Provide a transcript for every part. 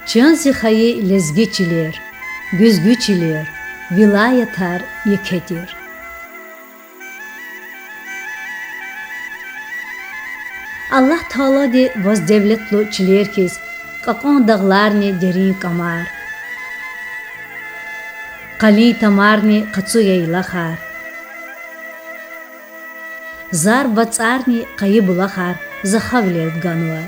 Çansi hayı lezgeçilir, güzgüçilir, vilayetar yekedir. Allah Teala de vaz devletlu çilerkis, kakan dağlarni derin kamar. Kali tamarni katsu yaylahar. Zar batsarni kayı bulahar, zahavlet ganwa.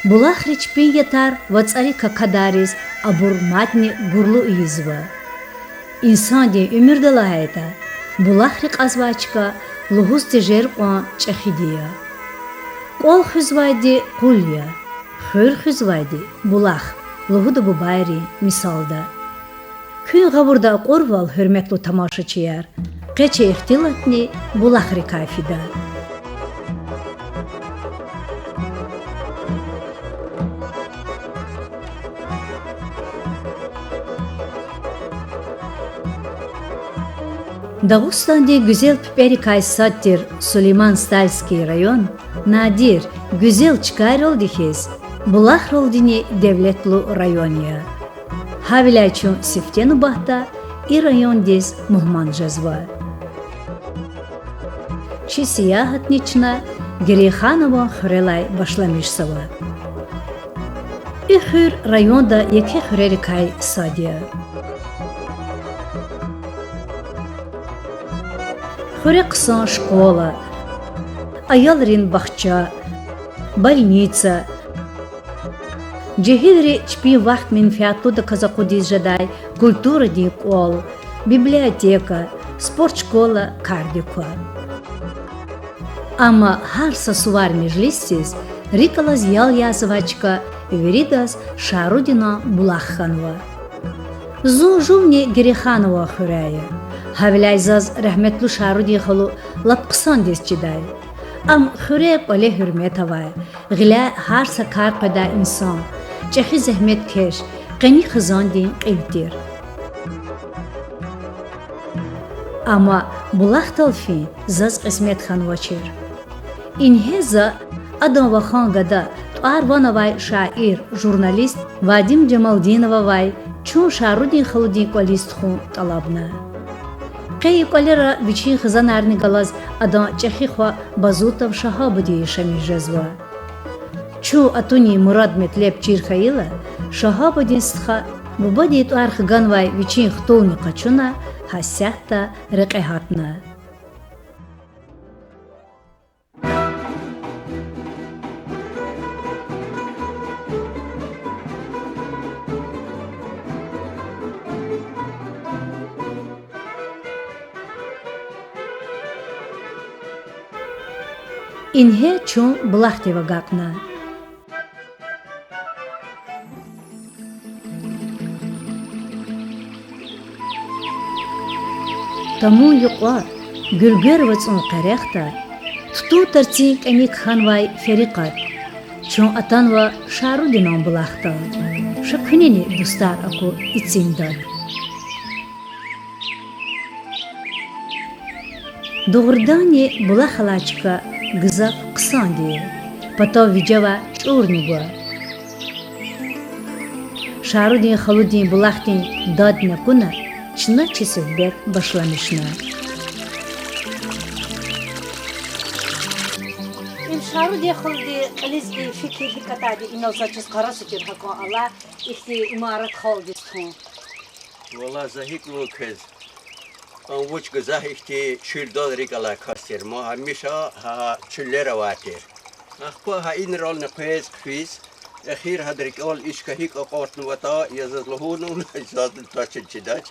Bulahri çpin yetar, vatsari kakadaris, abur matni gurlu izva. İnsan de ömür dalahayta, bulahri qazvaçka, luhuz tejer qan çahidiya. Qol hüzvaydi qulya, hür hüzvaydi bulah, luhudu bu bayri misalda. Kün gavurda qorval hürmetlu tamaşaçıyar, qeçe ihtilatni bulahri kafida. Dağıstan'da güzel piperi kaysattir Süleyman Stalski rayon, nadir, güzel çıkar oldu hez, bulah roldini devletlu rayonya. Havilayçun siftenu bahta, i rayon dez muhman jazva. Çi siyahatniçna, Gereyhanova hürelay başlamışsava. İhür rayonda yeke hüreri kay sadya. Хурексан школа, аялрин бахча, больница. Джехидри чпи вахт мин фиатуда казакудиз жадай, культура ди кол, библиотека, спортшкола кардика. Ама харса сувар межлиссиз, рикалаз ял язывачка, веридаз Шарудина Булахханова. Зу жумни Gereyhanova хурая. Havilayzaz rahmetli Şarudi xalu lapqsan desçiday. Am xurep ale hürmet havay. Gila har sakar pada insan. Çehi zahmet keş. Qani xizan din qildir. Ama bulaq talfi zaz qismet xan vaçir. İnheza adam va xan gada tuar vanavay şair, jurnalist Vadim Cemaldinova vay çun Şarudi xalu din qalist xun talabna. Qey qalera vichi xizan arni galaz adan çexi xwa bazutov şahabudi şami jazva. Çu atuni Murad metlep çirxayla şahabudi stxa bubadi tuar xganvay vichi xtolni qaçuna hasyahta reqehatna. İnhe çun bulah deva gakna. Tamu yuqwa gülger vatsun qarekhta tutu tartink amik khanvay feriqat çun atanva Şarudinan bulahta şakhnini dostar aku içindad. Doğurdani bulah halaçka gızak qısan diye, patav vicava çurniga. Şarudin xaludin bulaqtin dadna kuna, çına çisibet başlamışna. Şarudin xaludi qalizdi fikri dikkatadi inavsaçız qarasıdır hakan Allah, ihti imarat xaldistun. Valla zahik lo kez. Anvuç gızah ihti şildal rigala kastir. Ma hamisha ha çüllere vatir. Akpa ha in rol ne pez kfiz. Akhir hadrik ol işkahik aqortnu vata yazadluhunun yazadl taçın çidaç.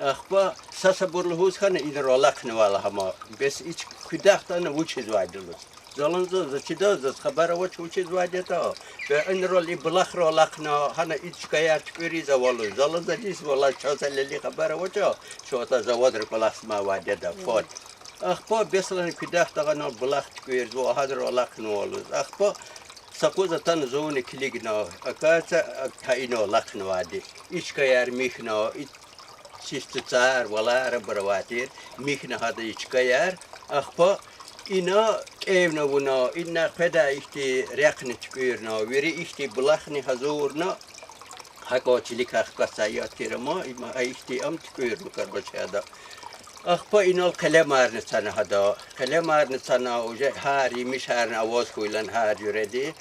Akpa sasaburluhuz khana in rolakni vala hama. Bes iç kudaqtana vuçiz vaydılız. Zalınzı zaçidaz xabara vuçiz vaydeta. Ve in rol iblakh rolakna hana iç kayar tüküri zavalı. Zalınzı cis vala çasaleli xabara vuça. Şota zavadr palasma vaydeta fot. Akpa beslan kudaqtana blakh tüküri zavadır rolakni olur. Akpa Sakuza tan zone kiligna akasa taino lakna wadi ichka yar mikhna sistitsar wala rabrawatir mikhna hada ichka yar akhpa ina evna buna inna qada ihti raqni tqirna veri ihti blakhni hazurna حقاچیلی که سیاد کرد ما ایشتی ام تکویر میکرد باشه دا اخپا اینال قله مرنسانه هدا قله مرنسانه اوجه هاری میش هر آواز خویلن هر جوردی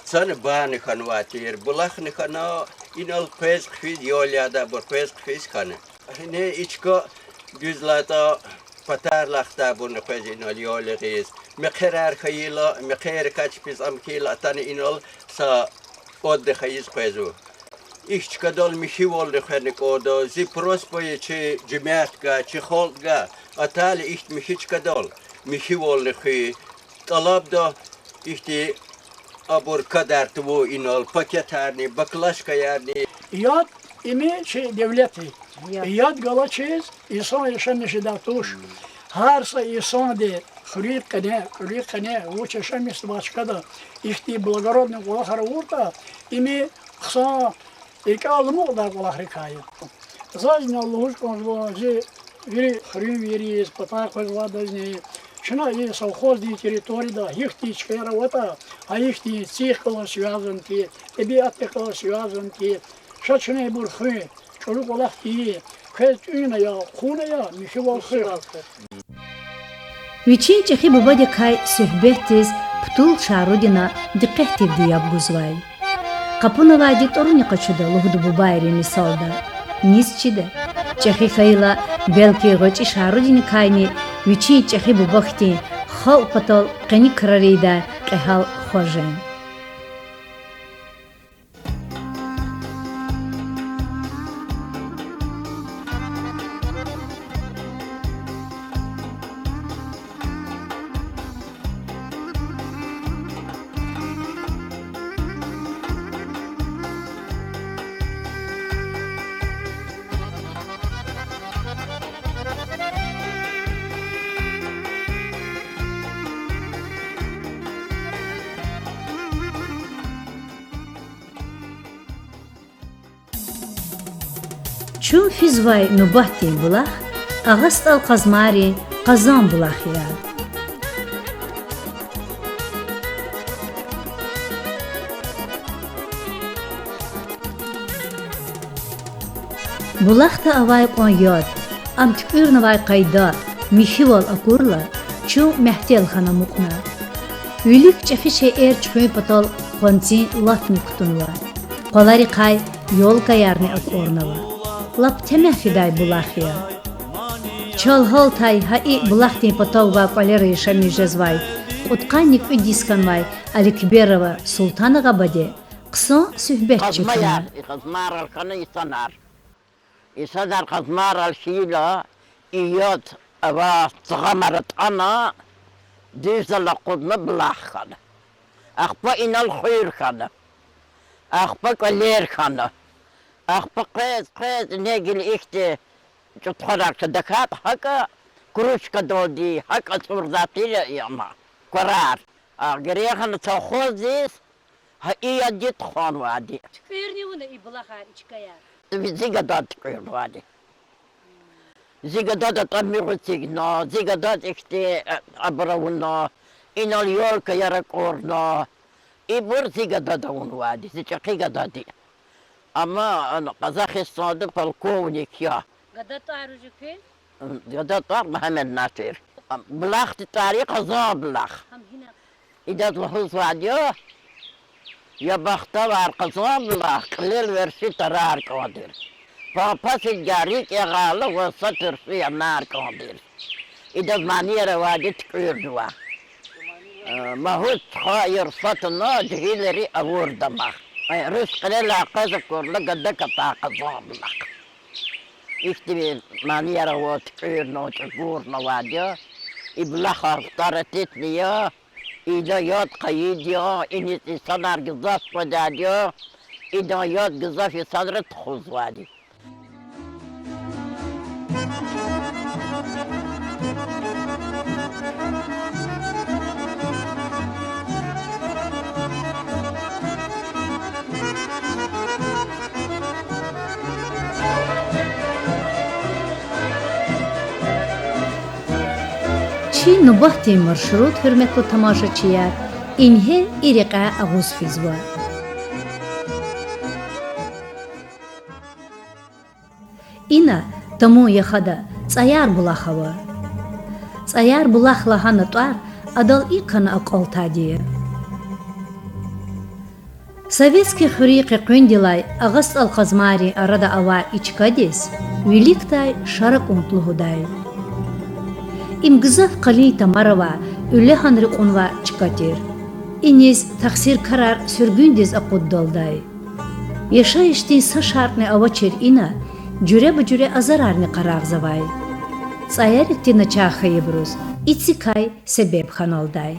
سن بان خنواتیر بلخ نخنا اینال پیز خفید یالیادا بر پیز خفیز کنه نه ایچکا düzlata patar laxta bunu pezi inal yolegiz mekherer khayla mekher kaç biz amkila tane inal sa od khayiz pezu iş kadal mişi volde khanik oda zi prospoye çi cemaat ga çi xalq ga atal iş mişi kadal mişi volde khi talab da ihti abur kadar tu inal paketarni baklashka yani Yad imi devleti. Yad galaçiz, insan yaşamışı da tuş. Harsa insan de хрик кане, уча шамис başkada. İhti благородный kulakları vurda, imi kısa alımı da kulakırkayı. Zaten Allah'ın konuşması, veri хрим вериz, patak возладазни. Шина и совхоз ди территории, ихти чкера вота, а ихти цихкала связанки, тебе отпекала связанки. Шачне бурхи, çoluk olak iyi. Kez üne ya, kune ya, mişi valkı. Вичин чехи бубаде кай сөхбеттиз птул шарудина диққеттив дияб гузвай. Қапуна вайди торуни қачуда лугду бубайри мисалда. Нисчиде. Чехи хайла белки гочи шарудини кайни вичин чехи бубахти хал патал қани крарида қехал хожен. Çun fizvay nubahti bulaq, ağast al qazmari qazan bulaq ya. Bulaq da avay qon yad, am tükür navay qayda, mihival akurla, çun mehtel xana muqna. Ülik çefi şe'er çuy patal qonci lat muktunwa. Qolari qay yol kayarni akornava. Lap temeh fiday bulaqya. Çal haltay hai bulaqti patavga paleri shami jezvay. Utqannik udiskanvay Alikberova Sultana Gabade. Qısa sühbet çektiler. Qazmar al-qanı isanar. İsadar qazmar al-şila iyad ava tğamarat ana dizala qudna bulaqana. Aqpa inal khayr khana. Aqpa qaler khana. Aqpa qez negil ikti çutqarak dakat haka kurushka dodi haka surdatiyle yama qarar agrehan txozis ha iyadit khan wadi Tükürni bunu iblaha içkaya. zigadat wadi zigadat tamirtigna zigadat ikti abrawna inal yol kayarak orna ibur zigadat wadi ziqqigadati Ama Kazakistan'da polkovnik ya. Gadat arıcıkı? Gadat var Mehmet Nasir. Blaq tarihi Kazan blaq. Ham hina. İdat lahuz vadiyo. Ya baxta var Kazan blaq. Lil versi tarar kadir. Papasil garik eğalı ve satır suya nar kadir. İdat maniyere vadi tıkırdı var. Mahut hayır satına cihilleri avurdama. Rızkılı laqazı kurlu gıda kata kazanmak. İşte bir maniyara o tıkırna o tıkırna vadiyo. İblah harftarat etmiyor. İdayat kayıdiyor. İnit insanlar gızaf vadadiyor. İdayat gızaf insanları tıkuz vadiyo. Çi nubahti marşrut hürmetli tamaşaçılar, inhe iriqa ağuz fizva. Ինը դմու եղադը ծայար բուլախավը։ Ծայար բուլախլը հանը տար ադալ իքն ակոլտադիը։ Советский хурик кундилай агаст алхазмари арада ава ичкадис великтай шарак унтлугудай. Им гзав қали тамарава үле ханри қунва чикатир. Инез тақсир карар сүргүндез ақуддалдай. Яша иштин са шартны авачер ина жүре бүжүре азарарны қарағзавай. Цаярикти начаха ебруз ицикай себеп ханалдай.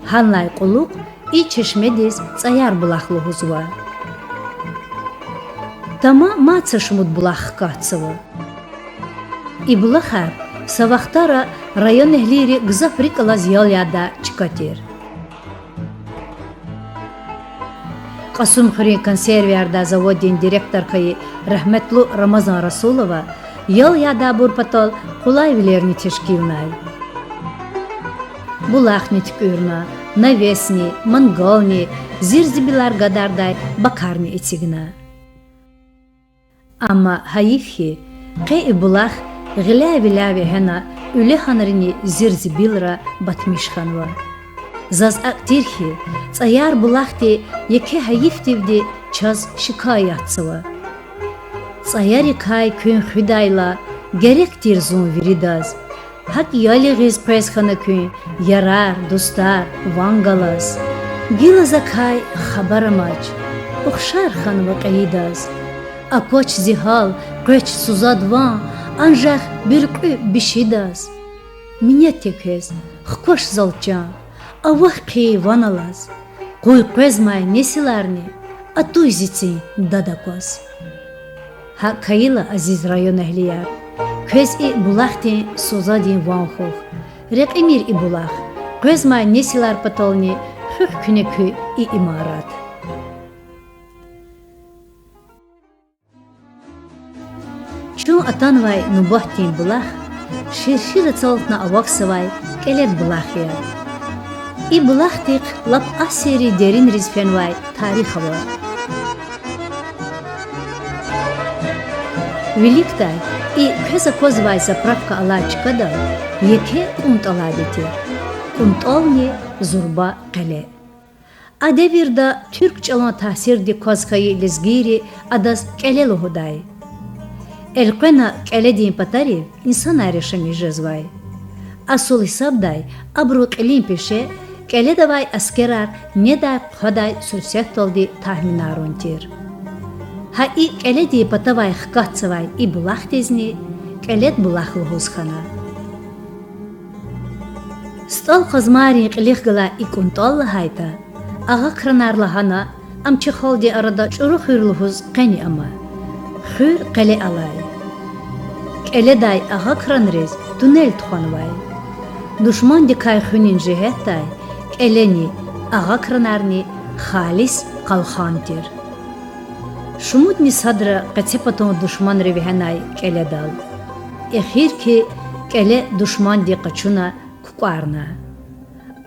Ханлай қулук и чешмедез цаяр булахлугузва. Тама мацашмуд булах кацова. И булахар савахтара район эхлири гзафрикалаз яляда чикатир. Qasumxuri konservyarda zavodin direktorkayı rahmetlu Ramazan Rasulova yalyada burpatol qulayvilerni teşkilnay. Bulaqni tükürna, навесни, мангални, зирзибилар гадардай бакарни этигна. Ама хаифхи, қей булах гилави-лави хена үле ханрини зирзибилра батмишханва. Заз актирхи, цаяр булахти яке хаифтивди час шикаятсова. Цаяри кай күн худайла геректир зун виридаз. Hak yali giz presxana күн yarar, dostar, vangalas. Gilaza kay xabaramaj, uxshar xanva qayidaz. Akoç zihal, qoç suzadvan, anjaq birqü bishidaz. Minyat tekez, xkoş zalcan, avah qi vanalaz. Qoy qezmay nesilarni, atuyzitsin dadakos. Ha kayila aziz rayon ehliyar. Köz i bulaqtin sozadin vanxox. Rek emir i bulaq. Qezmay nesilar patolni xük künekü i imarat. Çun atanvay nubahtin bulaq, şirşir atsaltna avaksavay kelet bulaqya. I bulaqtik lap aseri derin rizpenvay tarixava. Великтay и köza kozvay zapravka alaçkada yeke kunt aladetir. Kuntolni zurba qele. Adevirda Türk çalan tahsirdi kozkayı lizgiri adas kelelo huday. Elqena keledin patari insan arışami jezvay. Asul hisabday abru qelin peşe keledavay askerar neday xoday sursiyat oldi tahminarontir. Ha i keledi patavay xqatsavay i bulaq tezni kelet bulaqlı huzxana. Stal qazmari qiliqgala i kuntollı hayta. Ağa kranarlı hana amçı xoldi arada çuru xürlü huz qeni ama. Xür qele alay. Keleday ağa kranrez tunel tuxanvay. Düşman dikay xunin jihetday keleni ağa kranarni xalis qalxantir. Шумутни садра qetsepatон душман ревиханай келедал. Эхир ki kele душман ди qachuna kuqarna.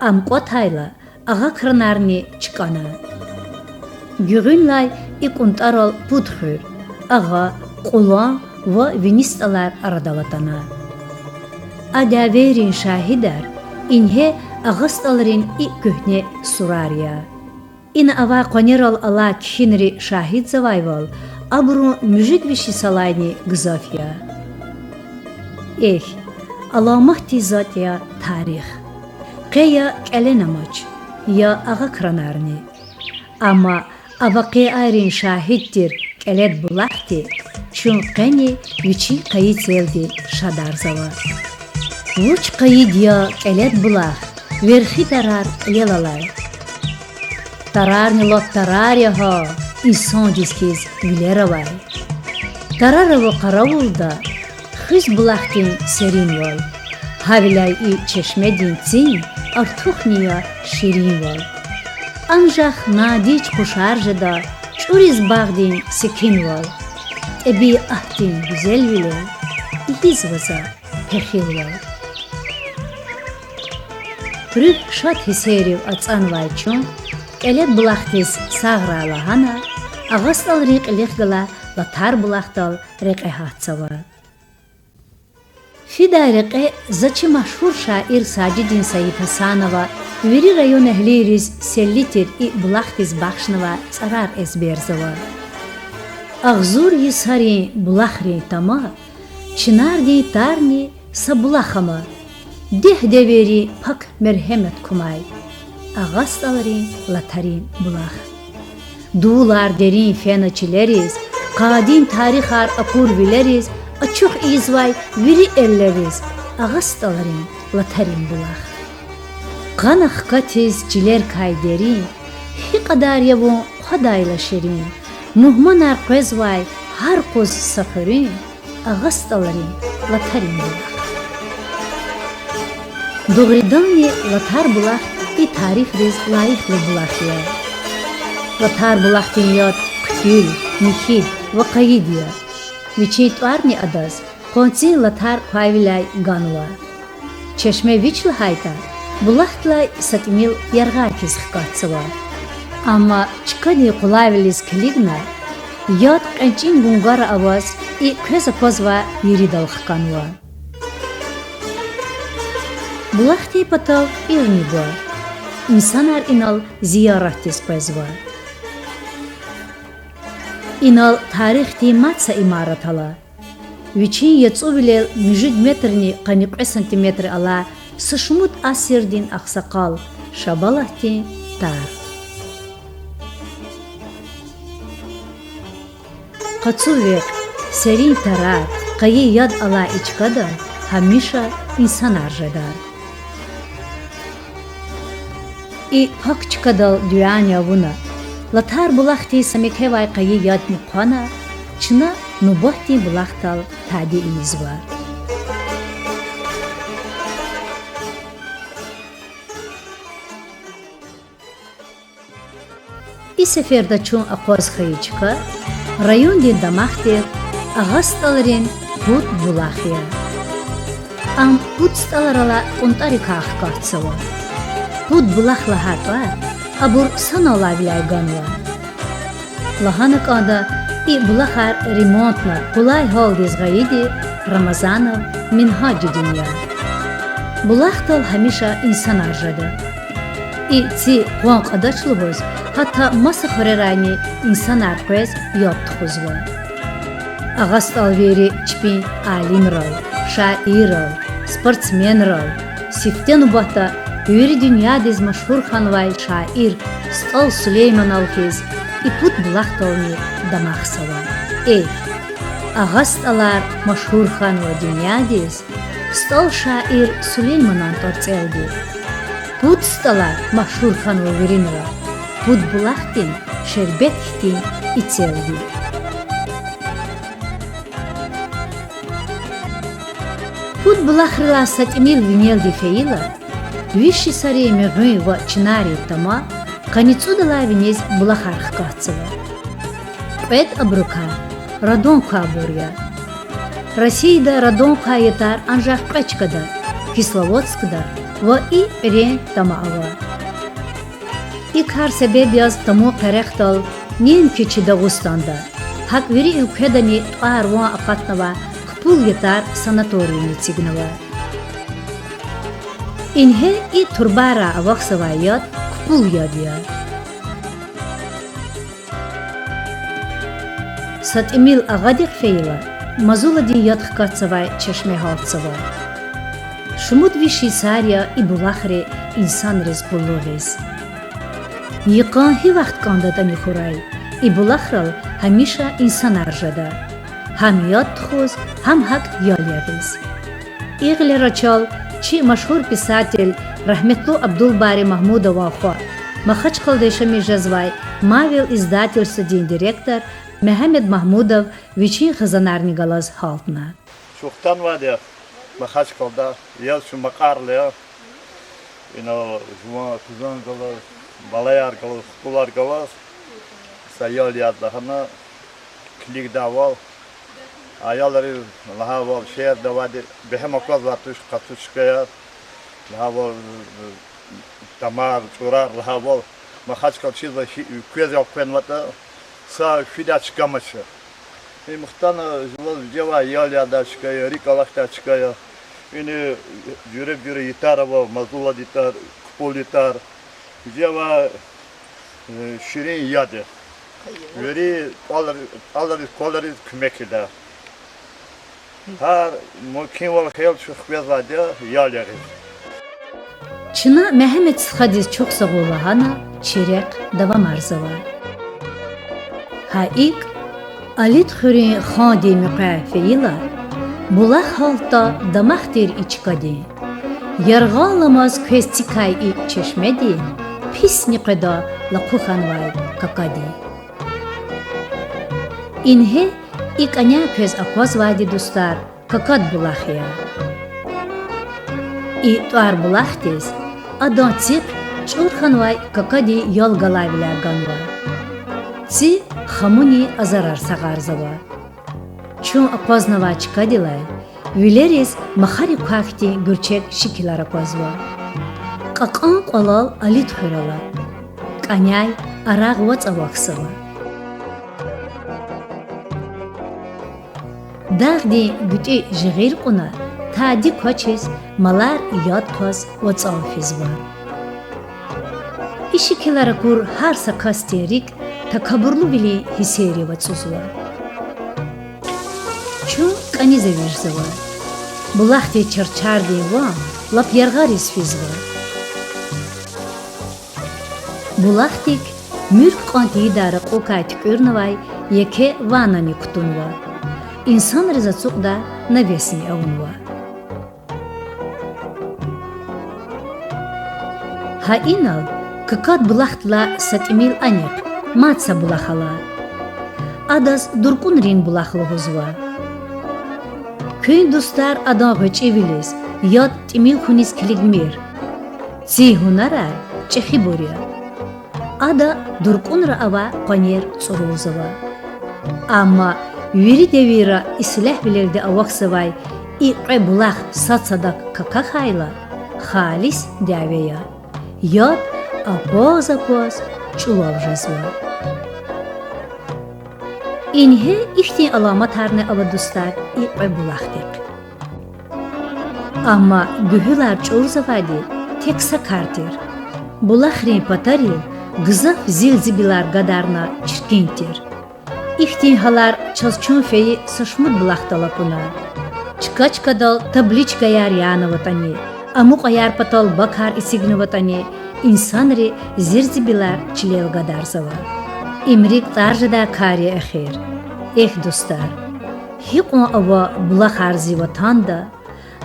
Am qotayla ağa kranarni çikana. Güğünlay ikuntaral putxür. Ağa, qulan ve vinistalar aradavatana. Adaverin şahidar inhe ağastalrin i kühne surarya. Ina ava qoneral ala khinri shahid zavayval abru müjik vişi salayni gzafya. Alamahti zatya tarix. Qeya kelenamaç ya ağa kranarni. Ama avaqi arin şahiddir kelet bulaqti. Çun qeni yüçi qayit eldi şadar zava. Vuç qayid ya kelet bulaq verxi tarar yelalay. Tararni lot tararya ha, insan ciskiz güleravay. Tararava qaravulda, xiz bulaqtin serin val. Havilay i çeşmedin tsin, artuxniya şirin val. Anjaq nadiç kuşarjada, çuriz bağdin sekin val. Ebi ahtin güzel vile, ihiz vaza pexil val. Rüh şat hiseriv atsanvay çun, Kelet bulaqtis sağrala hana, ağastal riq liqgala латар булахтал реке хатсава. Фида реке зачи машхур шаир Саджидин Саид Хасанова вери район эхлириз селлитер и булахтиз бахшнова царар эзберзава. Ахзур есари булахри тама, чинарди тарни сабулахама, дех девери пак мерхемет кумай, агасталари латарин булах. Duular derin fenaçileriz, kadim tarihar akur bileriz, açık izvay viri elleriz, ağastaların latarin bulaq. Qanak katiz ciler kayderin, hi kadar yavun hadayla şerin, muhmanar qezvay har qoz safirin, ağastaların latarin bulaq. Doğridani latar bulaq, i tarif riz layıqlı bulaq ya. Latar bulaqtin yad qtül, nihid ve qayid ya. Vichit arni adaz, qonsin latar qavilay ganwa. Çeşme vichli hayta, bulaqtlay satimil yargakis xqatsava. Ama çıkadi qulavilis kiligna, yad qançin gungara avaz i qeza pozva yiridal xqanwa. Bulaqti patav irni bu. İnsanar inal ziyarattis qezva. İnal tarihti matsa imarat ala. Viçin yetsu bile müjid metrni qaniqe santimetr ala sışmut asirdin aksakal şabalahti tar. Qatsuvek serin tarar qayi yad ala içkada hamişa insan arjadar. I pak çıkadal dünya vuna. Latar bulaqti samekhevay qayi yad muqana, çına nubahti bulaqtal tadi izva. I seferde çun aqoz xayichka, rayon di damaxti ağastalrin put bulaqya. Am put stalarala untari qaxqatsava. Put bulaqla hatva, abur sanala vilay ganva. Lahanakada i bulaqar remontna qulay hol dizgayidi Ramazanov minhaj dünya. Bulaqtal hamişa insan arjada. I tsi qonq adaçlıhoz hatta masa xorerayni insan arqez yoptxuzva. Ağastal veri çpin alimral, şairral, sportsmenral, siftenu bahta Veri dünyadiz maşhur xanvay şair Stal Süleyman alkiz iput bulaqtalni damaqsava. Ağastalar maşhur xanva dünyadiz Stal şair Süleymanan tortseldi. Put stalar maşhur xanva verinva. Put bulaqtin şerbettin içeldi. Put bulaqrila satimil vineldi feyila Виши сари мегуй ва чинари тама, каницудала винез булахар хкацева. Пет абрука, радонка буря. Россияда радонка етар анжах печкада, Кисловодскада ва и рен тамаава. И кар себеб яз тамо перехтал нин кичи Дагустанда. Хак вери ülkedani tuarvan akatnava kpul yetar sanatoriyni tsignava. İnhe i turbara avaqsavayat kupul yadiya. Sat emil ağadik feyla, mazula din yad xkatsavay çeşme haltsava. Şumut vi Şisarya i bulahre insan rez bulloviz. Yıqan hi vaxt kandada mikhuray, i bulahral hamişa insan arjada. Ham yad txuz, ham hak yalyaviz. İğle raçal, Чи машхур писатель Рахметлу Абдулбари Махмудова хо махач қалдешами жазвай мавил издательство дин директор Мехмед Махмудов вичин хазанарни галаз халтна. Шухтан ваде махач қалда яз шу мақарлы я жума кузан галаз балаяр галаз кулар галаз саял ядлахана клик давал Ayalları lahaval şehir davadi behem akaz vatış katuşkaya lahaval tamar çorar lahaval mahaç kalçız da küez yapken vata sa fida çıkamaşı Muhtana ceva yalya çıkıyor, rikalakta çıkıyor. Yine cüre yitar mazula yitar, kupol yitar. Ceva şirin yadı. Veri alır kolları kümekler. Her mümkün var hayal çok fazla yalya. Çına Mehmet Sıhadiz çok sağola hana çirek devam arzava. Ha ilk alit xürin xadi müqafeyla bulaq halta damahtir içkadi. Yarğalamaz kvestikay i çeşmedi pis niqda laquxanvay kakadi. İnhe ilk anya köz akvaz vadi dostlar kakad bulaxya. I tuar bulaxtiz adan tsik çurxanvay kakadi yol galavila ganva. Tsi xamuni azarar sağarzava. Çun akvaznava çıkadilay, vileris maxari kuakti gürçek şikilar akvazva. Qaqan qalal alit xurala. Qanyay araq vats avaksava. Dağdi güti jigir quna, tadi koçis malar yad qaz vats avfizva. İşikilara kur har sakasterik takabburlu bili hiseri vatsuzva. Çu qanize virzava. Bulaqti çarçardi va lap yargaris fizva. Bulaqtik mülk qanti dara qoqaytik urnavay yeke vanani kutunva. İnsan rızatsukda navesni avunva. Ha inal kakad bulaqtla satimil anek matsa bulaqala. Adas durkun rin bulaqlı huzva. Köyün dostlar adan gıç evilis, yad timil hunis kiligmir. Tsi hunarar, çehi borya. Ada durkun ra ava qaner tsuruzava. Ama yuri devira islah bilirdi avaksavay, iqe bulaq satsadak kakakayla, halis daveya. Yad apoz çulavjazva. İnhe ihti alamat harne ava dostlar iqe bulaqdik. Ama gühülar çoğuzavadi tek sakartir. Bulaqri patari gızaf zilzibilar gadarna çirkintir. İhti halar çazçun feyi saşmut bulaqtalapuna. Çıkaçkadal tabliçka yar yanavatani. Amuk ayar patal bakar isignavatani. İnsanri zirzibilar çilev gadarzava. İmrik tarjada kari ahir. Dostlar, hiqon ava bulaq arzi vatanda,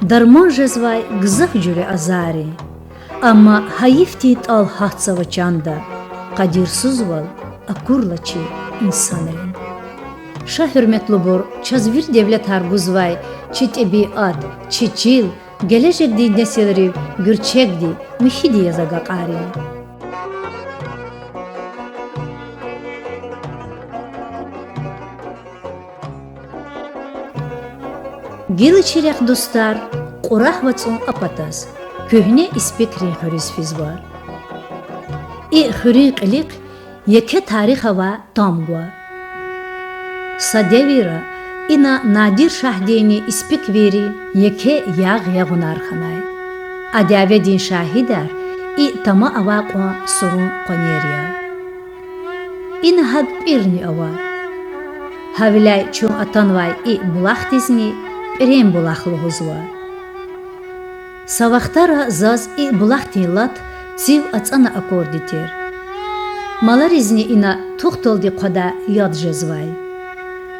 darman jazvay gızaf jüre azari. Ama hayifti tal hatsava çanda, qadirsuzval akurlaçi insanrin. Şah hürmetli bor, çazvir devlet harguzvay, çi tebiat, çi çil, gelecekdi nesilri, gürçekdi, mihidi yazaga qari. Gil çirek dostlar, qurah vatsun apatas, köhne ispekri hüris fiz var. Hüri qilik, yeke tarih hava tamgwa. Sadevira, ina nadir şahdeni ispek veri, yeke yağ yağunar khanay. Adavedin şahidar, tama ava qwa sorun qaneriya. Ina hab irni ava. Havilay çun atanvay bulaq tizni, Rem bulaqlı huzva. Savaxtara zaz bulaq tilat tsiv atsana akorditir. Malar izni ina tuxtoldi qoda yad jazvay.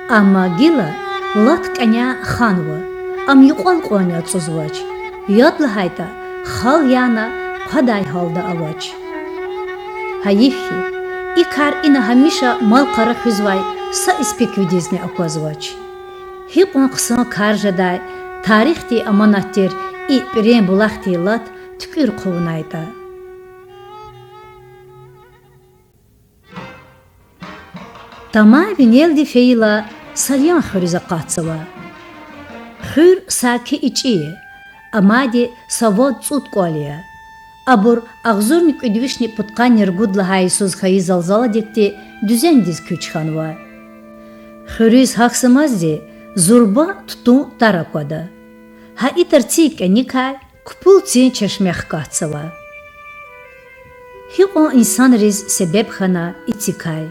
Amma gila lat kanya xanva. Am yuqal qonya tsuzvaç. Yadlı hayta xal yana qoday halda avaç. Hayifhi ikar ina hamisha mal qara huzvay sa ispek vidizni akozvaç. Hiqon qısan karjaday, tarixti amanattir Rem bulaqti lat tükür qovunayda. Tama vineldi feyla salyan xuriza qatsava. Xur saki içi, amadi savod tsut qoliya. Abur ağzurnik üdvişni putqan nirgudla haysuz xayi zalzala dekti düzendiz küçxanva. Хюрис хаксамазди зурба тутун тараквада. Ha itarci kenikay kupulci çeşmeh kahtsava. Hi o insan riz sebep xana itikay.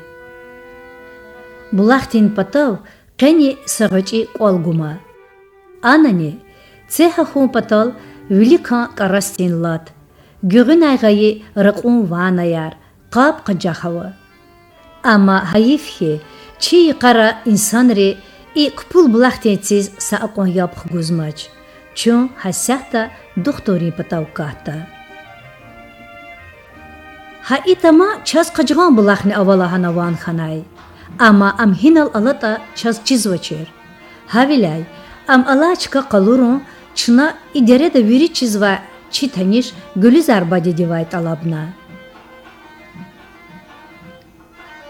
Bulahtin patav keni sağıcı olguma. Anani ceha xun patal велика карастин лад. Гюрин айгайи ракун ванаяр, qab qajaxawa. Ama hayifhi çi qara insanri i kupul bulahtinsiz saaqon yapx guzmaç. Çun hasahta doktori patavkahta. Ha itama çaz qajgan bulahni avalahan van khanay. Ama am hinal alata çaz çizvaçer. Havilay am alaçka qalurun çına idare da viri çizva çitaniş Gülizar badi divayt alabna.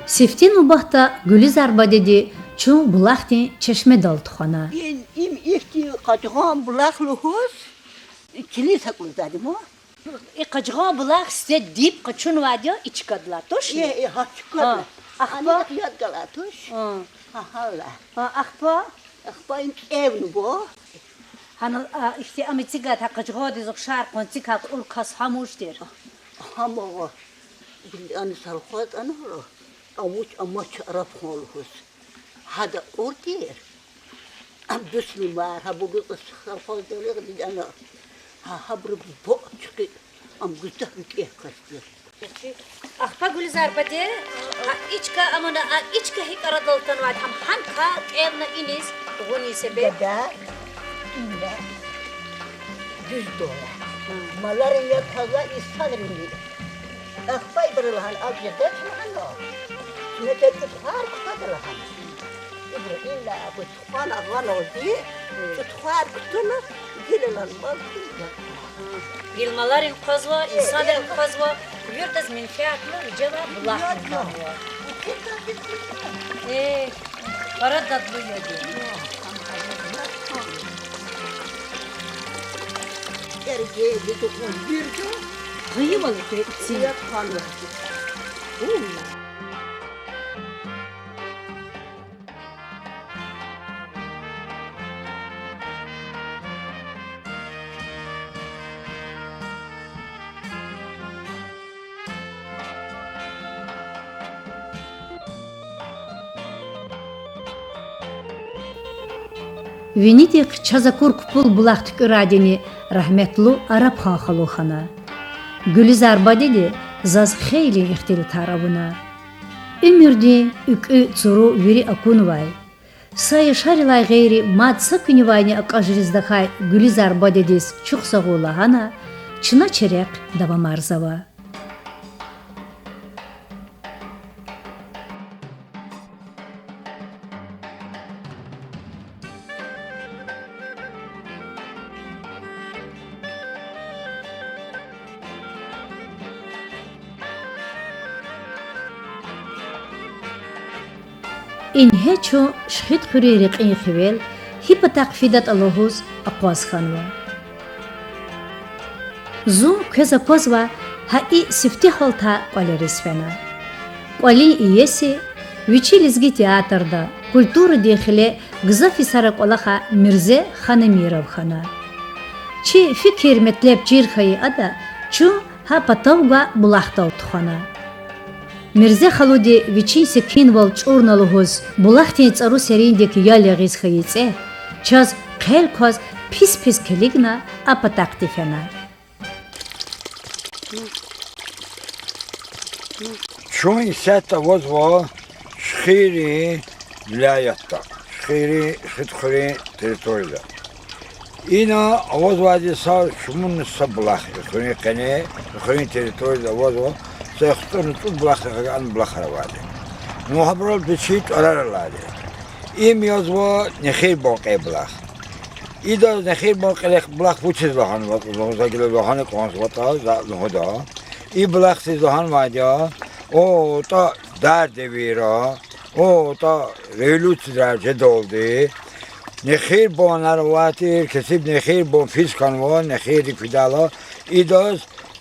Siftin ubahta Gülizar badedi çun bulahtin çeşme dal tuxana. im ihti qatğan bulaqluhus kilisa kulzadim o. Qajgan bulah ste dip qaçun vadya içkadla toş. Haçkala. Akhba Yad galatuş. Ha hala. akhba Akhba in evnu bu. hanal işte amitiga ta qajgan dizok şar qontika ul kas hamuştir. Hama o. An salxat anhro. Avuç amaç araf holhus. Hada ortir. Am Müslüm var. Ha bu salxat döler ana. Ha habru bu çıkı. Am güzel bir kastır. Akhba Gülizar badi içka amana içka hikaradaltan vad ham hanka evna inis guni sebep. Dada. İnle. $100. Maların ya kaza insan ringi. Akhbay bırılhan avcıda çıkmano. Sünete tutkar kutadırhan. İbra illa bu tutkar ağlan oldu. Tutkar kutunu girilen mal kutunu. Gilmaların qazva, insanların qazva, yurdas menfaatlı cevap bulahtan. Para dadlı yedi. Erkeğe bir tukun bir de Kıyımalı ki siyah kanlı. Vinidik çazakur kupul bulaktık iradeni rahmetlu Arap xaxaluxana. Gülizar badedi zaz xeyli ixtili tarabına. Ümirdin ükü tsuru viri akunvay. Sayı şarilay gayri madsa künivayni akajrizdakay Gülizar badedis çuqsağulahana çına çerek davam arzava. این هیچو شهید خوری رقی خویل هی پتاقفیدت اللهوز اقواز خانوا. زو کز اقواز و هایی سفتی حالتا قالی رسفنا. قالی ایسی ویچی لزگی تیاتر دا کلتور دیخلی گزافی سرک الاخا مرزه خانمیرو خانا. چی فکر مطلب جیر خایی ادا چو ها پتاوگا بلاختاو تخانا. Mirze xaludi viçin sekin val çornalıhoz bulahtin tsaru serindeki yaleğiz xayitse çaz qel koz pis keligna apataktifena. Çun isetta vozva şkhiri vilayatta şkhiri şkhiri teritoriyada. İna vozvadi sar şumun sablah şkhiri qane şkhiri teritoriyada vozva سيختار طول بلاخ عن بلاخ روادي محبرال بتشيت على الرادي إيم يزوا نخير باقي بلاخ إذا نخير باقي بلاخ بوتشز لهان وزاجل لهان كونس وطا زهدا إي بلاخ سيزهان واديا أو تا دار دويرا أو تا ريلوت دار جدولدي نخير بون رواتير كسب نخير بون فيسكان وان نخير فدالا إذا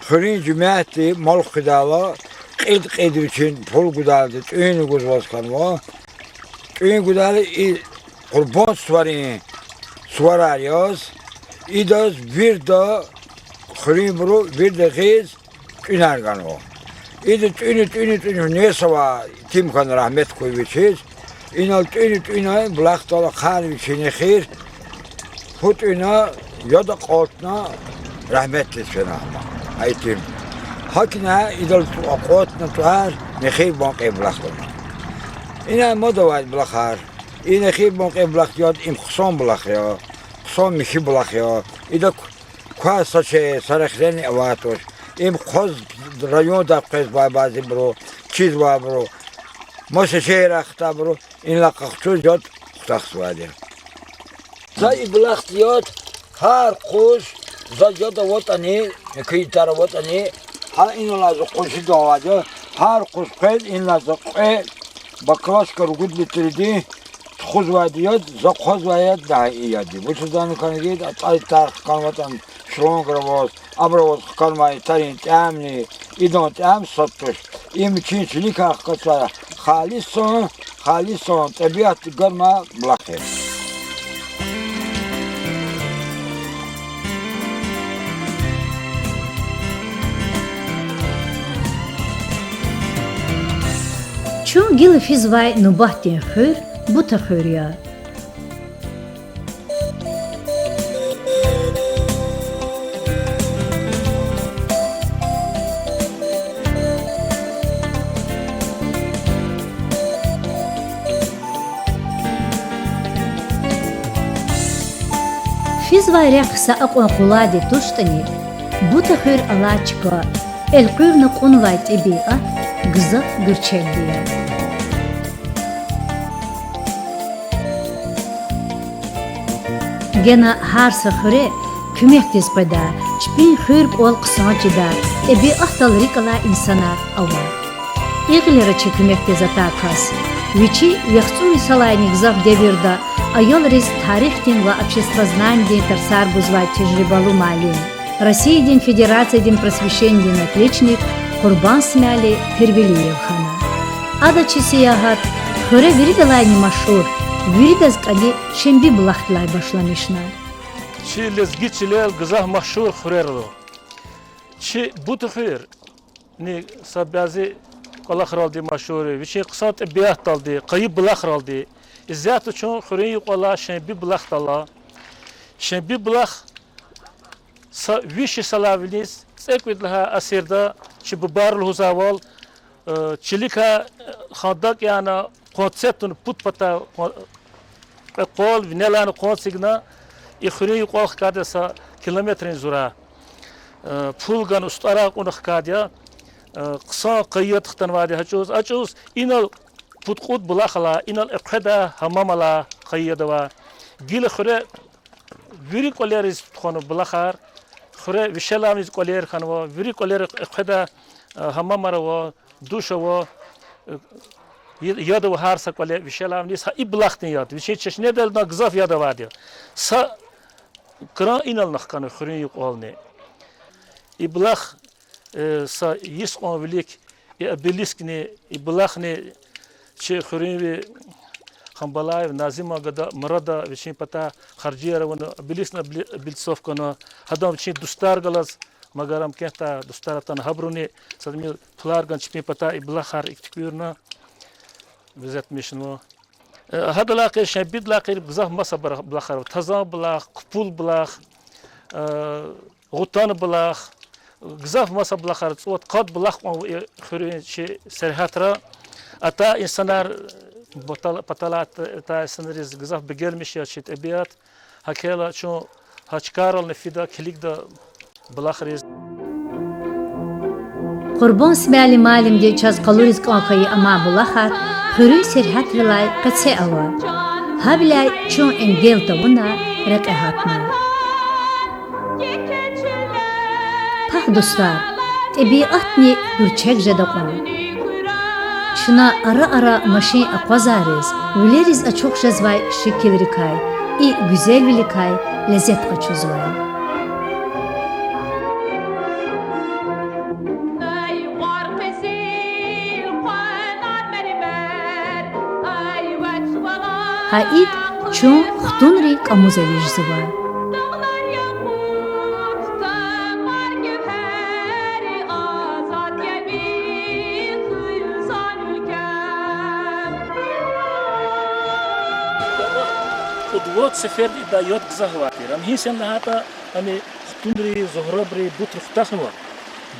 Xörin cümiyeti mal xidala qeyd için pul qudaldı, öyünü quzvazkan var. Çünkü güzel kurban suvararıyoruz. İdaz bir de kırımru bir de kız tünergan o. İdi tünü neyse var tim kan rahmet koyuyoruz. İnal tünü bulak dolu kar içine khir. Hut ina ya da qotna rahmetli sana. Aytim. Hakina idal qotna tuar nekhir banqi bulak dolu. İna modavat bulakar. İna khir banqi bulak yad im khson bulak ya. Khson mişi bulak ya. İda kuasa şey sarıklen evatoş. İm khoz rayon da qez bazı bro. Çiz var bro. Masa şehir akta bro. İnla qaqçuz yad qtaqs vadir. Zay bulak yad her kuş zayada vatani kıytar vatani ha inla zquşi davadı her kuş qez inla zqe baklas kargud bitirdi خود وادیات زخوز وایت داییادی. بچه‌دان کنید اتای تاریخ کامتان شلون کردواز، ابروز کارمای ترین تامنی ایدان تام سطح. این چیزی که خاصه خالیسون طبیعت گرما بلخه. چون گل فیز وای نباتی خور bu taxırıyor. Fiz vayre qısa aqwan quladi tuştani bu taxır alaçka el qırnı qunvayt ibiat gızaq gürçeldiye. Gena her sahre kümektiz payda, çpin hırp ol qısancıda, ebi ahtalırikala insana ava. İğleri çi kümektiz atakas, viçi yaxtsuni salaynik zav devirda, ayol riz tarixtin ve обществознаньдин тарсар бузвай тежрибалу малин. Россиядин Федерациядин просвещендин отличник Курбан Смяли Первелиев хана. Адачи сияхат, höre viridalайни машур, Viridaz kadi şembi bulaktlay başlamışna. Çi lezgiçiler gızah mahşur xurerlo. Çi bu tıxır ni sabyazi qalaqraldi mahşur, viçi qısat biyat daldi, qayib bulaqraldi. İzzat üçün xureyi qala şembi bulaqtala. Şembi bulaq vişi salaviliz sekvidlaha asirda çi bu barl huzaval çilika xadak yana konceptun put pata qol vinelan konsigna ikhri qol kadesa kilometrin zura pulgan ustara qunq kadya qsa qiyat xtan vadi hachuz inal putqut bulakhala inal iqhada hamamala qayyadwa gil khre viri koleris khonu bulakhar khre vishalamiz koler khanwa viri koler iqhada hamamara wa dushawa yadı har sakale vishalamni sa iblaqtin yad vishi cheshne del na gzaf yada vadi sa kran inal nakhkan khrin yuqolni iblaq sa yisqon vilik biliskni iblaqni che khrin vi khambalaev nazima gada marada vishi pata kharjiya wan bilisna bilsof kana hadam chi dustar galas magaram kehta dustaratan habruni sadmi plargan chpi pata iblaqar iktikürna Vizet mişno. Hada laqi şebid laqi gzah masa blakhar taza blakh qpul blakh ghutan blakh gzah masa blakhar tsot qad blakh khuri shi serhatra ata insanlar patalat ta sanriz gzah begelmiş ya shit ebiyat hakela şu haçkaral nefida kilikda blakhriz Qurban Smali malim de çaz qaluriz qanqayı ama bulakhar Hürü serhat vilay qatse ava. Habilay çon engel tavuna rakahatna. Pah dostlar, tabiatni burçak jadaqan. Şuna ara maşin aqvazariz, vüleriz açok jazvay şekilrikay, güzel vilikay, lezzet qaçuzvay. Well, Haid çun xtunri kamuzeliş zıva. Udvot sefer da yot gzah vatir. Am hisen lahata ani xtunri zohrabri but rukhtakhwa.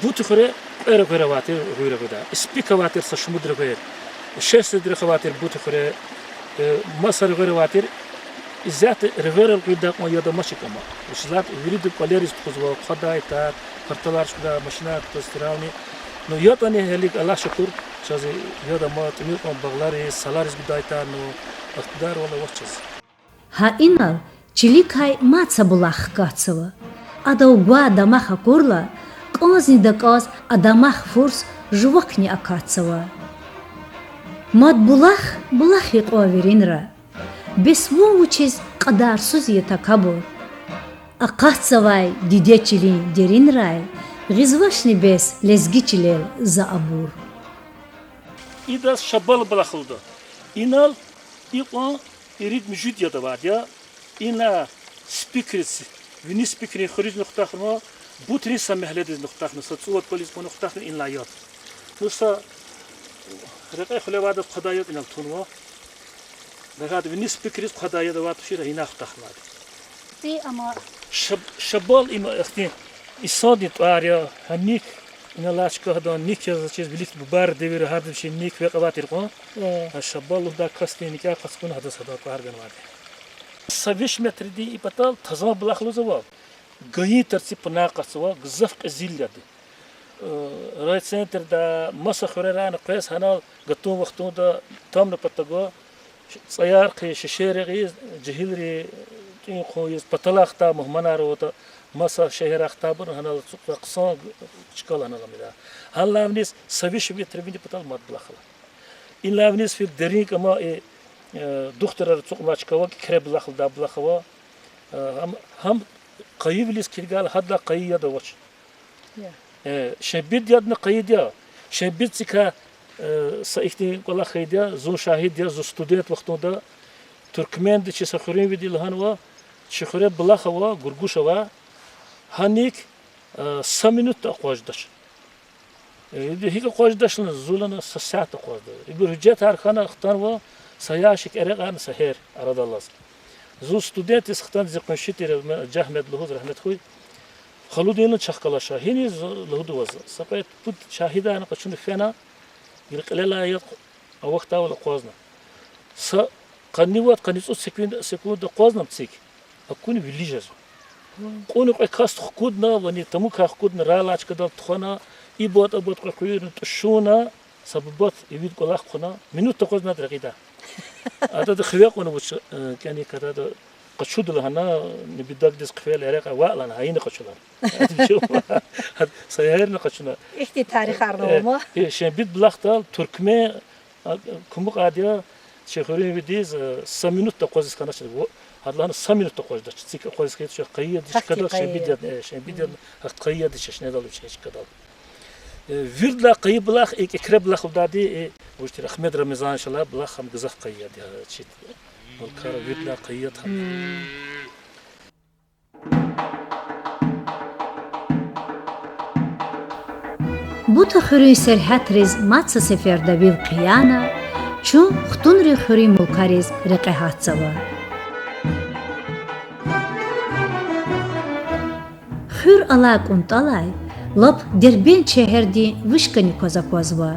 But khore era khore vatir khore goda. Spika vatir sa shmudra khore. Shest dra khawatir but khore masar khore vatir. İzzat rivera qida mo yoda mashikama. Ishlat virid paleris khuzwa khada ita kartalar shda mashina tostirani. No yotani helik Allah shukur. Shazi yoda ma tumir kon baglari salaris bidayta no iqtidar wala wachis. Ha inal çilikay matsa bulakh katsıva. Adav gua adamah kurla, qazni da qaz adamah furs juvakni akatsıva. Mad bulakh yiqavirinra. Besvu uchiz qadarsuz yetakabur. Akatsavay dideçili derinray, gizvashni bes lezgiçilel zaabur. İdas şabal bırakıldı. İnal iqan irid mevcut ya da var ya. İna speakers, vini speakeri xoriz nuqtaqma, bu tris samhlediz nuqtaqma, satsuvat polis bu nuqtaqma inlayat. Nusa raqay xulawad qadayat inal tunwa. Dagat vini speakers qadayat wa tushira hina nuqtaqma. Ti ama şabal ima ikhtin isadit var ya hanik إن الله أشكره ده نيك يا شيء بليك ببار دبير هذا الشيء نيك في قباتير قان الشباب ده كاستين نيكا قصكون هذا صدق بار جنوادي سبيش متر دي يبطل تزام بلاخلو زوا غني ترسي بناقة سوا غزف قزيل يد رايت سنتر ده مسخرة رانا قيس هنا قطون وقتون ده تام نبتقوا سيار قي ششير غيز جهيلري تين خويز بطلاختا مهمنا روتا مسا شهر اختابر هنا قصان شكال هنا لمدا هلا ونيس سويش بيتربيني بطل مات بلاخلا إلا ونيس في الدرين كما دكتور رتوق ماشكوا كرب بلاخل دا بلاخوا هم قيب ليس كيرجال هذا قيد دوش شبيد يدنا قيد يا شبيد سكا سايختي والله خيديا زو شاهد يا زو ستوديت وقتو دا تركمان دي سخرين ودي لهانوا شخره بلاخوا غرغوشوا هنيك سمينوت أقواجدش. هيك أقواجدشنا زولنا ساعة أقواجد. يقول رجعت هارخانة اختاروا سياشك أرقان سهير أراد الله. زول ستودنت استخدام زقنشتي جهمد لهود رحمة خوي. خلودينا شخكلاشا هني لهود وزا. سبعت بود شاهدة أنا قشون فينا يرقللا يق وقتها ولا قوازنا. قنيوات قنيسوت سكون قوازنا بتسيك. أكون فيليجز. قونق كاست خكودنا وني تموك خكودنا رالاج كدال تخنا يبوت أبوت قوير تشونا سببت يبيد قلاق خنا منو تقوزنا درقيدا هذا الخياق وانا وش كان يكذا قشود لهنا نبيدك ديس قفيل عراق وعلنا هاينا قشودنا سيهرنا قشودنا إختي تاريخ عرضه شن بيد بلاختال تركمي كموك عادية شخورين بديز سمينوت تقوزس كنا شد هذا أنا سامي نتقوز ده تسيك قوز كده شو قيد إيش كده شن بيد قيد إيش ندال إيش كده فيرد لا قيد بلاخ إكرب بلاخ ودادي وش ترى أحمد رمضان إن شاء الله بلاخ هم جزاف قيد يا شيء والكار فيرد لا قيد هم بوت خوري سرحت رز ماتس سفر دبيل قيانا شو ختون ري خوري ملكاريز رقهات سوا خور ala kuntalay lap derben çeherdi vışkani kozakozva.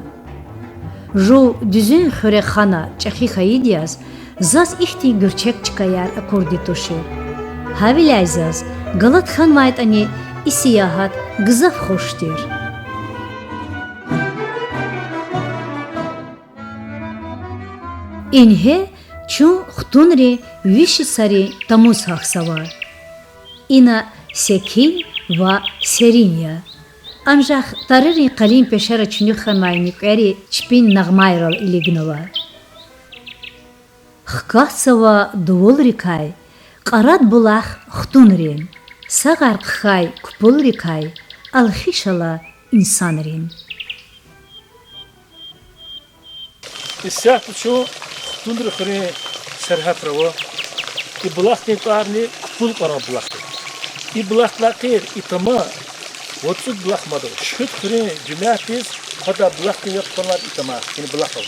Jo düzün xore xana çexi xayidyaz zaz ihti gürçek çıkayar akordi toşi. Havilayzaz galat xan vayt ani isiyahat gızaf xoştir. İnhe çu xtunri vişi sari tamuz haxsava. İna سکی و سرینیا. آنجا ترری قلیم پشر چنیخ خماینی کاری چپین نغمایرال ایلیگنوا. خکاسوا دول ریکای قراد بلاخ ختون رین. ساغر خای کپول ریکای الخیشلا انسان رین. الساعة شو ختون رخري serhat ravo. İblahtin karni pul karan blahtin. İblahtlakir itama Votsud blahmadı. Şut kırın cümletiz hatta blahtin yapılanlar itama. Yani blahal.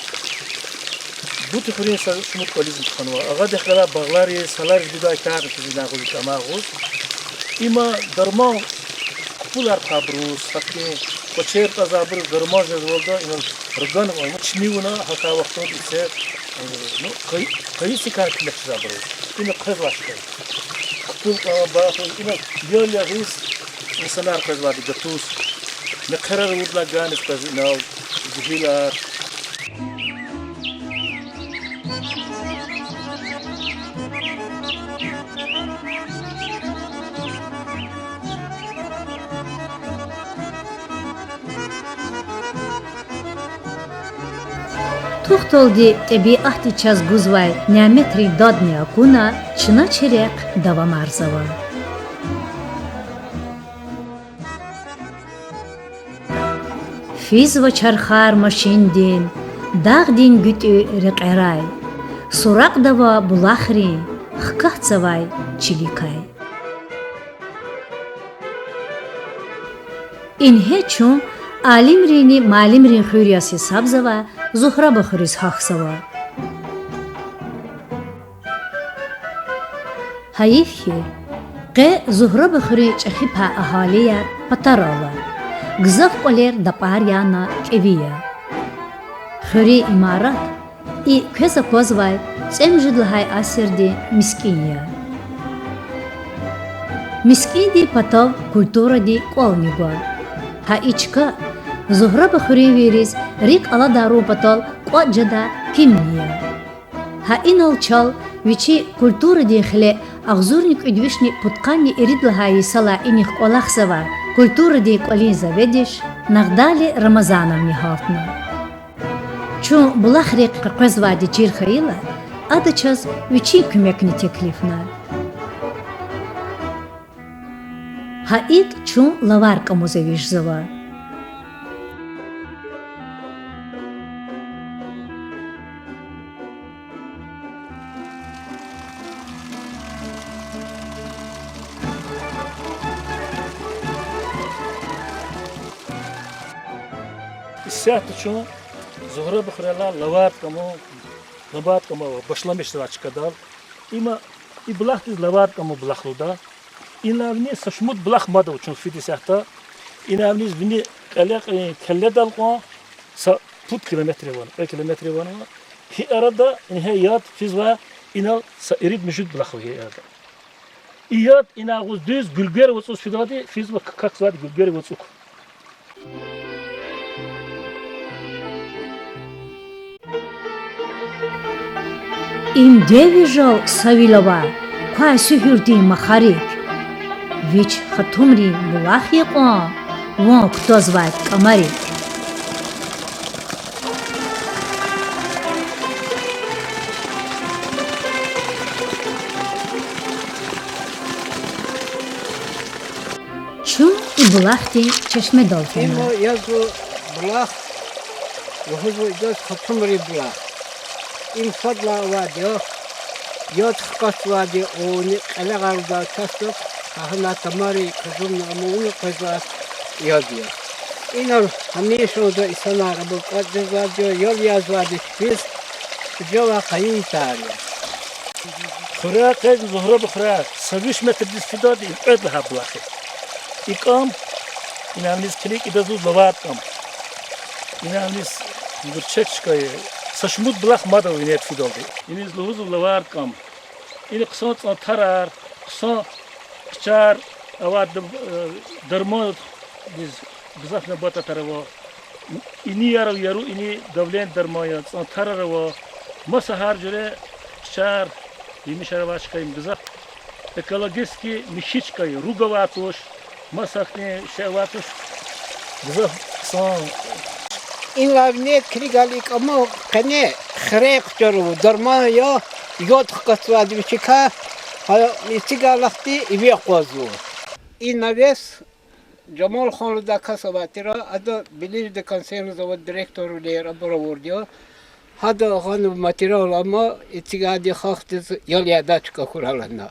Bu tüfürün şumut kolizm tıkanı var. Ağa dekala bağları salar güda kâr kızına kuzit amağuz. İma darman kupular kabruz. Hakkı koçer kazabır darman jazvolda inal rıgan olma. Çnivuna hata vaktını ise kayısı karkımak jazabırız. İma kız başka. Kupul kama bağlı. İma yol yağız. İnsanlar kız vardı gatuz. Ne karar vurla ganis kazı nav. Zihilar. Тухтолди табиати чазгузвай неаметри дадни акуна чина черек дава марзава. Физва чархар машиндин, дагдин гүтü рекерай, сурак дава булахри, хкахцавай чиликай. Инхе чун алимрини малимрин хурияси сабзава Zuhra bakırız haksava. Hayif ki, qe zuhra bakırı çekipa ahaliye pataralar. Gızaf oler dapar yana keviye. Xuri imarat, i kesa pozvay, cemjidlhay asirdi miskinya. Miskidi patav kultura di kolnigo. Ha içka, Zuhra bakırı veriz, rik ala daru patal, qajada kimniya. Ha inal çal, vici kultura dikhle, ağzurnik udvishni putkani iridlhayi sala inih qolaxsava, kultura dik olin zavedish, nagdali Ramazanam nihatna. Çun bulaq rik qazvadi cirkhayla, adıçaz vici kümekni teklifna. Ha ilk çun lavarka muzevish zava. İssiyat için zuhra bıkhralar lavat kamu başlamış açıkadal. İma iblahtız lavat kamu blahluda. İnavni saşmut blahmadı için fidisahta. İnavniz bini kelle dalqa sa put kilometre var. 1 kilometre var. Hi arada nihayat fizva inal sa irid müşud blahlu yada. İyat inağuz düz gülger vutsus fidadi fizva kakzad gülger vutsuk. Им девижал Савилова, квай сюхюрди махарик. Вич хатумри булахи ко, вон кто звать Камарик. Чун и булахти чешме долфина. Имо язу булах, вахузу идет хатумри булах. Им фадла вадио, йод хкас вади они калагалда часлок, ахна тамари казумна амуна казас йодио. Инал хамишода исана рабу кадзадио йод язвади физ, жова каинтария. Khura qez zuhra bıkhra, savish metr disfidadi ödlaha blakhi. İkam, inavniz kilik idazuz lavat kam. İnavniz gürçek çıkayı, saşmut blakh mada inet fidoldi. İniz luhuzu lavat kam. İni qısat tarar, qısa qıçar, avad darmod, biz gızaf nabata tarava. İni yaru ini davlen darmaya, tararava. Masahar jure qıçar, Yimishara çıkayım gızak. Ekologiski mişiçkayı rugavatoş, masakne şevatoş gızak son. İnlavnet krigalik ama kane xrek çoru darman ya yod qasvadi bichika ha mitigalakti ivi qozu. İnaves Cemal Khanlı'da kasabatira adı bilir de kanserli zavod direktörü der abura vurdu. هذا غنو ماتيريال أما اتقادي خاخت يليادات كخورالنا.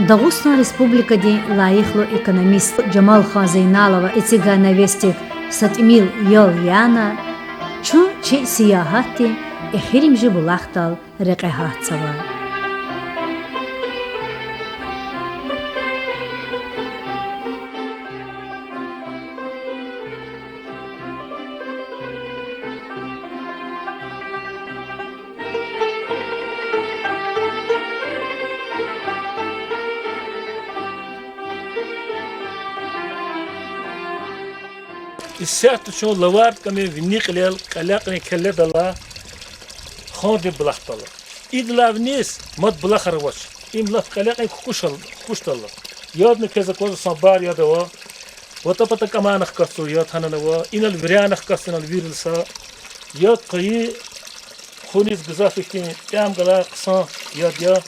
Дагыстан Республикади лайыхлы экономист Джамал хан Зейналова этига навестик Сатимил Йол Яна чун чи сияхати эхирим жи булахтал реқехатсава. الساعة شو لوارد كمي فينيق ليل قلقني كله دلا خود بلاخ دلا إدلا فنيس مد بلاخ روش إم لا قلقني كوش دلا ياد نكذا كوز صبار ياد وا وتبت كمان خكسو ياد هنا نوا إن الفريان خكسنا الفيرلسا ياد قي خونيز جزافكين تام قلا قصان ياد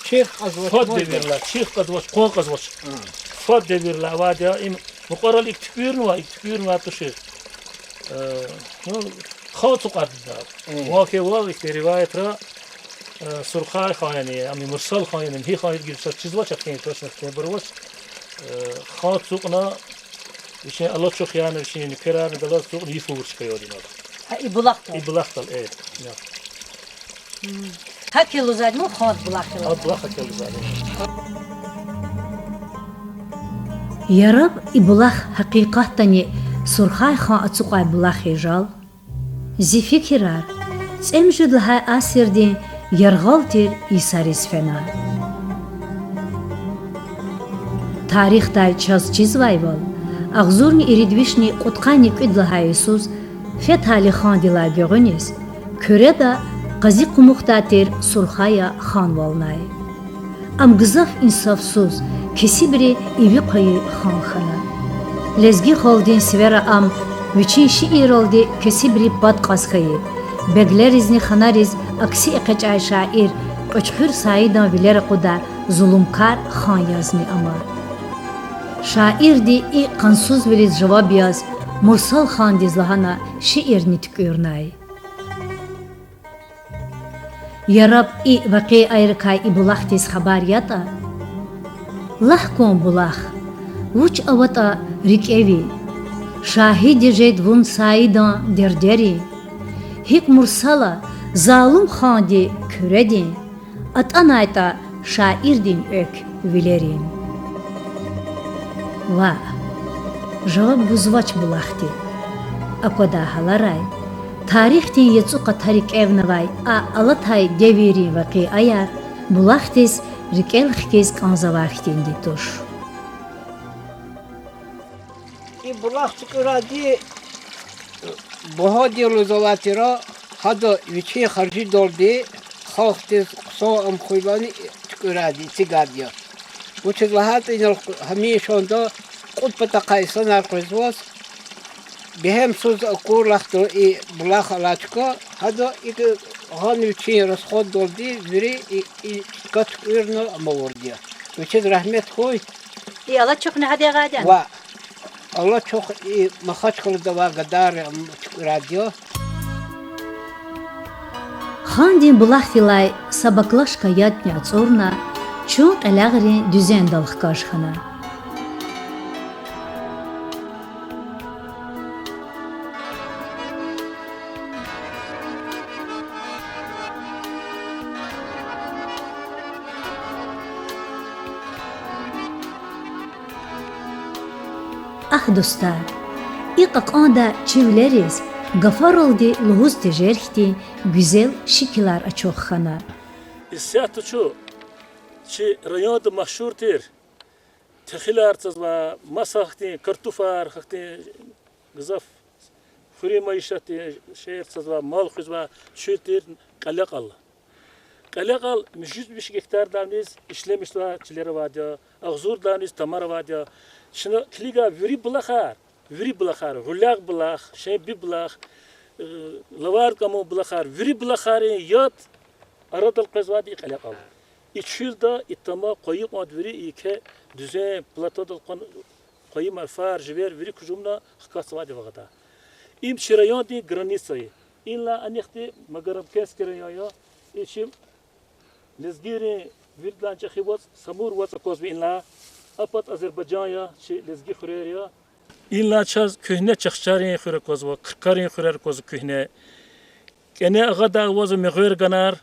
شيخ أزوج فد بيرلا شيخ قدوش قوق قدوش فد بيرلا واديا إم مقرر اكتفيرنوا تشير خاطو قدر واقع والله في رواية را سرخاي خايني أمي مرسل خايني هي خاين جيل شر چیز واش خاين توش نكتب بروش خاطوقنا وشين الله شو خيانة وشين كرار دلالة سوق يفورش كيوري نار إبلاختل إيه هكي لوزاد مو خاط بلاختل بلاخة كيلو زادي Яраб и булах хақиқаттани сурхай хан ацуқай булах ежал. Зификирар, цем жудлхай асирдин ярғалтир и сарис фена. Тарихтай час чизвайвал, ағзурни иридвишни қутқайни күдлхай Исус, фетхали хан дилай бёғынес, көреда қази қумуқтатир сурхая хан волнай. Ам гызаф инсафсуз, Кесибри ивиқаи ханхана. Лезги холдин севера ам вичин шиир олди кесибри падқасхаи. Беглеризни ханариз акси иқачай шаир қучхир саидан вилер қуда зулумкар хан язни ама. Шаир ди и қансуз вилиз жаваб яз Мурсал хан дизлахана шиир ниткюрнай. Яраб и вақи айркай и булахтиз хабар ята لحكم بلاخ وچ اوتا ريكيوي شاهد جيد ون سايدان دردري هيك مرسلا ظالم خاندي كردين اتانايتا شاعر دين اك ويلرين وا جواب بوزواچ بلاختي اكودا هلاراي تاريختين يڅوقه تاريك ايونواي алатай девири вақи аяр булахтис Рикел хкез канзавахтин дитуш. И булахтик ради бахади лозаватира хада вичи харжи долди хахтис со ам хуйлани ради сигадия. Учит лахат ин хамишонда قد بتقايسن القزواس بهم سوز أقول لختو إي بلاخ لاتكا هذا إك هان وشين رسخود دولدي زري إي كتكيرنا مورديا وشيد رحمة خوي إي الله تشوفنا هذا غادي وا الله تشوف إي مخاش كل دوا قدار راديو خاندين بلاختلاي سباكلاشكا ياتنيا цорна чун элагри дүзен далхкашхана Ах достар, иқақ анда чивлеріз Гафаролди лугуз тежерхти güzel şikilar açokhana. İssiyatı şu, ki rayonda mahşurtir. Tehilar tazva, masahti, kartufar, hakti, gızaf, furi maişati, şehir tazva, mal khuzva, şutir, qalaqal. Qalaqal, müjüz bir hektar daniz, işlemişler, çileri vadya, ağzur daniz, tamar vadya. Şunu kliga viri bulakhar, hulaq bulaq, şey bir bulaq, لوار كمو بلخار وري بلخاري يات أراد القزوادي قلقال. إتشيل دا إتما قيق مدوري إيكه düzen platoda koyma farj ver veri kujumna khkaswadi vagada im shirayon di granisay illa anixti magarab keskere ya içim lezgiri virdlancha khibos samur was kozbi illa apat Azerbaycan ya lezgi khurer ya illa chaz köhne çaxçari khure kozwa kırkari khurer koz köhne kene agada was meğer ganar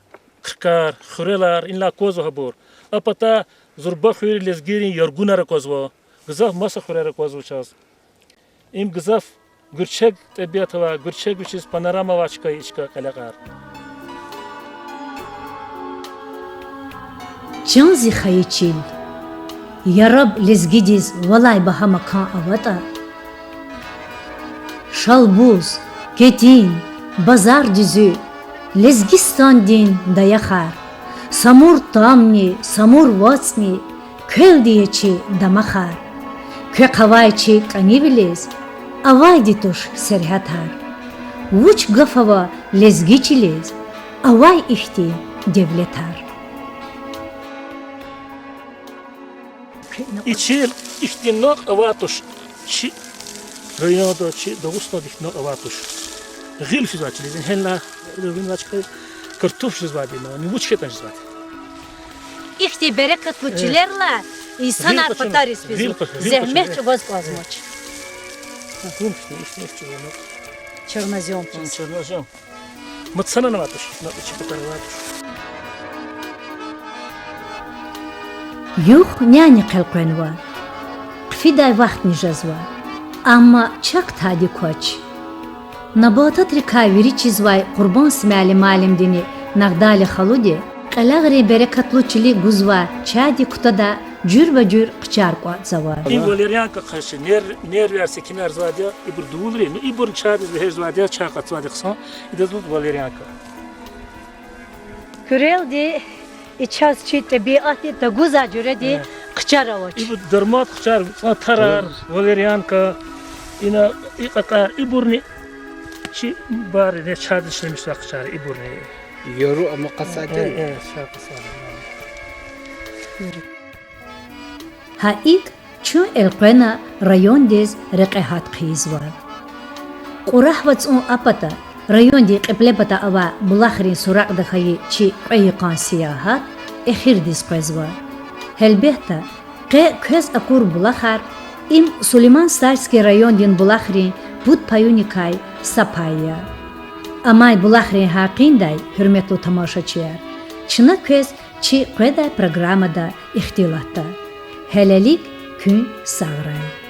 kırkar khurelar illa koz habur apata zurba khur lezgiri yorgunar kozwa gızaf masa khurer kozwa chaz im gızaf gürçek tabiat va gürçek biçiz panorama vaçka içka kalakar Canzi xayiçil yarab lezgidiz valay baha makan avata Şalbuz, ketin, bazar düzü Lezgistan din dayaxar Samur tamni, samur vatsni Köl diyeçi damaxar Kö qavayçi qanibiliz Avay dituş serhatar Vuç gafava lezgiçiliz Avay ihti devletar İçil ihtinok avatuş çi rayada çi davusna ihtinok avatuş gil fizatçılızın hella rubin vaçka kartof fizatına ni vuç ketan fizat İhti bereket vuçilerla insan arpataris bizi zehmet çubaz kozmoç Чернозем Чернозем Мацана на ватуш на чипатар ватуш Yuh nyani qelqen var. Qfiday vaxt nijaz var. Amma çak tadi koç. Nabatat rikaviri çizvay qurban smali malim dini nagdali xaludi qalagri berekatlu çili guzva çadi kutada cür ve cür qçar qwa zavar. İn valerianka qarşı ner verse kinar zadiya ibur dulri no ibur çadi her zadiya çaqat zadiya qsan idazut valerianka. Kureldi İçaz çi tabiatı da guza cüre di qçar avaç. İbu darmat qçar tarar valerianka ina iqaqar iburni çi bari ne çadi işlemiş qçar iburni. Yoru ama qasadın. Evet, şaqasar. Haik çu elqena rayon dez reqehat qiz var. Qurahvats on apata rayon di qiblebata ava bulakhrin suraq da khayi çi qayqan siyahat اخir diz qiz var. Helbetta köz akur bulakhar im Suleyman Starski rayon din bulakhrin bud payunikay sapaya. Amay bulakhrin haqinday hürmetli tamaşaçılar. Çına köz çi qeda programada ihtilatta. Helelik gün sağray.